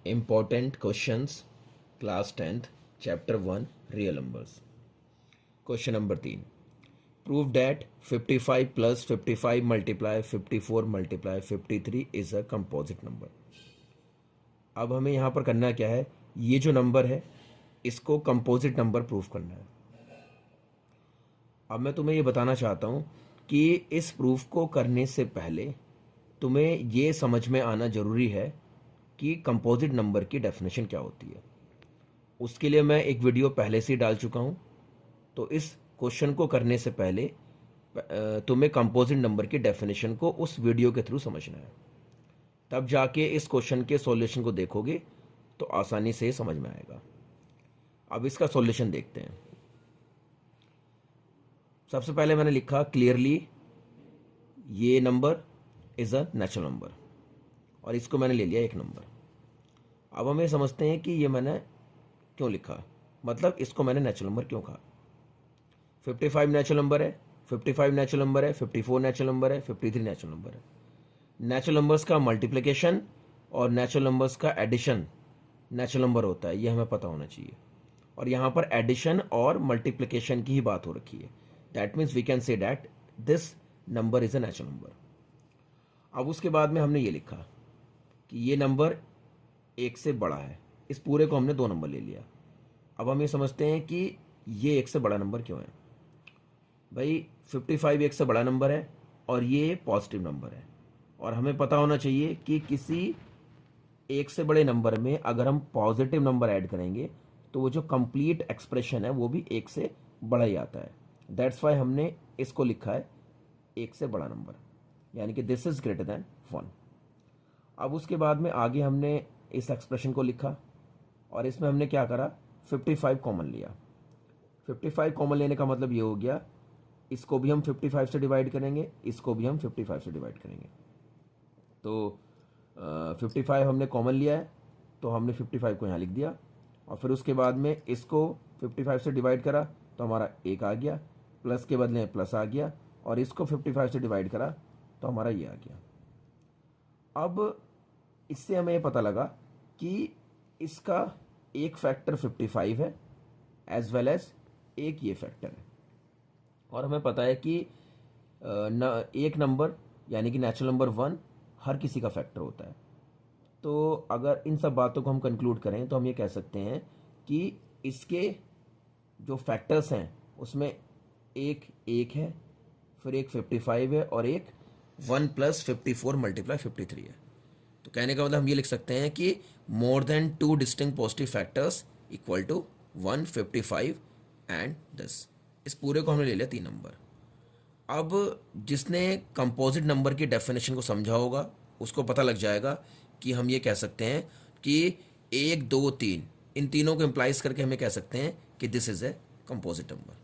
Important questions, class 10th, chapter 1, real numbers. Question number 3. Prove that 55 plus 55 multiply 54 multiply 53 is a composite number. अब हमें यहाँ पर करना क्या है, ये जो नंबर है इसको कंपोजिट नंबर प्रूफ करना है। अब मैं तुम्हें ये बताना चाहता हूँ कि इस प्रूफ को करने से पहले तुम्हें ये समझ में आना ज़रूरी है कि कंपोजिट नंबर की डेफिनेशन क्या होती है। उसके लिए मैं एक वीडियो पहले से ही डाल चुका हूँ, तो इस क्वेश्चन को करने से पहले तुम्हें कंपोजिट नंबर की डेफिनेशन को उस वीडियो के थ्रू समझना है, तब जाके इस क्वेश्चन के सॉल्यूशन को देखोगे तो आसानी से समझ में आएगा। अब इसका सॉल्यूशन देखते हैं। सबसे पहले मैंने लिखा क्लियरली ये number is a natural number, और इसको मैंने ले लिया एक नंबर। अब हमें समझते हैं कि ये मैंने क्यों लिखा, मतलब इसको मैंने नेचुरल नंबर क्यों कहा। 55 नेचुरल नंबर है, 55 नेचुरल नंबर है, 54 नेचुरल नंबर है, 53 नेचुरल नंबर है। नेचुरल नंबर्स का मल्टीप्लिकेशन और नेचुरल नंबर्स का एडिशन नेचुरल नंबर होता है, ये हमें पता होना चाहिए। और यहाँ पर एडिशन और मल्टीप्लिकेशन की ही बात हो रखी है। That means we can say that this number is a natural number. अब उसके बाद में हमने ये लिखा कि ये नंबर एक से बड़ा है। इस पूरे को हमने 2 नंबर ले लिया। अब हम ये समझते हैं कि ये एक से बड़ा नंबर क्यों है। भाई 55 एक से बड़ा नंबर है और ये पॉजिटिव नंबर है, और हमें पता होना चाहिए कि किसी एक से बड़े नंबर में अगर हम पॉजिटिव नंबर ऐड करेंगे तो वो जो कंप्लीट एक्सप्रेशन है वो भी एक से बड़ा ही आता है। दैट्स वाई हमने इसको लिखा है एक से बड़ा नंबर, यानी कि दिस इज ग्रेटर देन 1। अब उसके बाद में आगे हमने इस एक्सप्रेशन को लिखा और इसमें हमने क्या करा, 55 कॉमन लिया। 55 कॉमन लेने का मतलब ये हो गया, इसको भी हम 55 से डिवाइड करेंगे, इसको भी हम 55 से डिवाइड करेंगे। तो 55 हमने कॉमन लिया है तो हमने 55 को यहाँ लिख दिया, और फिर उसके बाद में इसको 55 से डिवाइड करा तो हमारा 1 आ गया, प्लस के बदले में प्लस आ गया, और इसको 55 से डिवाइड करा तो हमारा ये आ गया। अब इससे हमें ये पता लगा कि इसका एक फैक्टर 55 है एज वेल एज एक ये फैक्टर है, और हमें पता है कि एक नंबर यानी कि नेचुरल नंबर 1 हर किसी का फैक्टर होता है। तो अगर इन सब बातों को हम कंक्लूड करें तो हम ये कह सकते हैं कि इसके जो फैक्टर्स हैं उसमें एक है, फिर एक 55 है, और एक 1 + 54 × 53 है। तो कहने का मतलब हम ये लिख सकते हैं कि more than 2 distinct positive factors equal to 1, 55 and 10। इस पूरे को हमने ले लिया 3 नंबर। अब जिसने कंपोजिट नंबर की डेफिनेशन को समझा होगा उसको पता लग जाएगा कि हम ये कह सकते हैं कि 1, 2, 3 इन तीनों को इम्प्लाइज करके हमें कह सकते हैं कि this is a composite number.